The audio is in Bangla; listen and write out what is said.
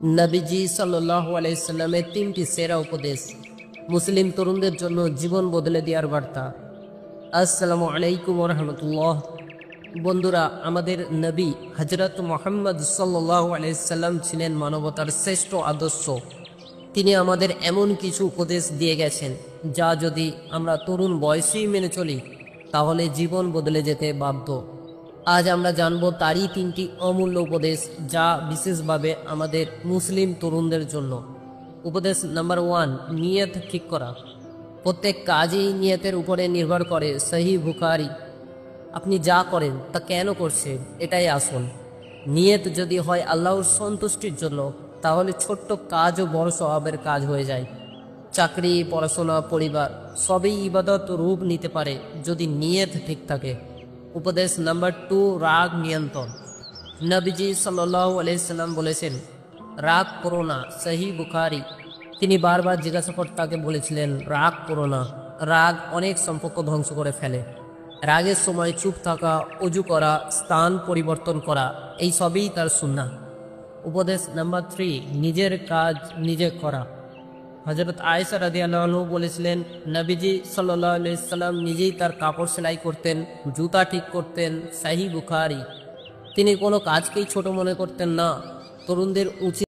নবীজি সাল্লাল্লাহু আলাইহি সাল্লামের তিনটি সেরা উপদেশ মুসলিম তরুণদের জন্য জীবন বদলে দেওয়ার বার্তা। আসসালামু আলাইকুম ওয়া রাহমাতুল্লাহ। বন্ধুরা, আমাদের নবী হযরত মুহাম্মদ সাল্লাল্লাহু আলাইহি সাল্লাম ছিলেন মানবতার শ্রেষ্ঠ আদর্শ। তিনি আমাদের এমন কিছু উপদেশ দিয়ে গেছেন যা যদি আমরা তরুণ বয়সেই মেনে চলি তাহলে জীবন বদলে যেতে বাধ্য। আজ আমরা জানব তারই তিনটি অমূল্য উপদেশ যা বিশেষভাবে আমাদের মুসলিম তরুণদের জন্য। উপদেশ নাম্বার 1, নিয়ত ঠিক করা। প্রত্যেক কাজই নিয়তের উপরে নির্ভর করে। সহিহ বুখারী। আপনি যা করেন তা কেন করছেন এটাই আসল। নিয়ত যদি হয় আল্লাহর সন্তুষ্টির জন্য তাহলে ছোট্ট কাজও বড় সওয়াবের কাজ হয়ে যায়। চাকরি, পড়াশোনা, পরিবার সবই ইবাদত রূপ নিতে পারে যদি নিয়ত ঠিক থাকে। উপদেশ নাম্বার 2, রাগ নিয়ন্ত্রণ। নবীজি সাল্লাল্লাহু আলাইহি সাল্লাম বলেছেন, রাগ করো না। সহিহ বুখারী। তিনি বারবার জিজ্ঞাসাকর্তাকে বলেছিলেন, রাগ করো না। রাগ অনেক সম্পর্ক ধ্বংস করে ফেলে। রাগের সময় চুপ থাকা, ওযু করা, স্থান পরিবর্তন করা, এই সবই তার সুন্নাহ। উপদেশ নাম্বার 3, নিজের কাজ নিজে করা। হযরত আয়েশা রাদিয়াল্লাহু আনহা বলেছিলেন, নবীজি সাল্লাল্লাহু আলাইহি সাল্লাম নিজেই তার কাপড় সেলাই করতেন, জুতা ঠিক করতেন। সহিহ বুখারী। তিনি কোনো কাজকেই ছোট মনে করতেন না। তরুণদের উচিত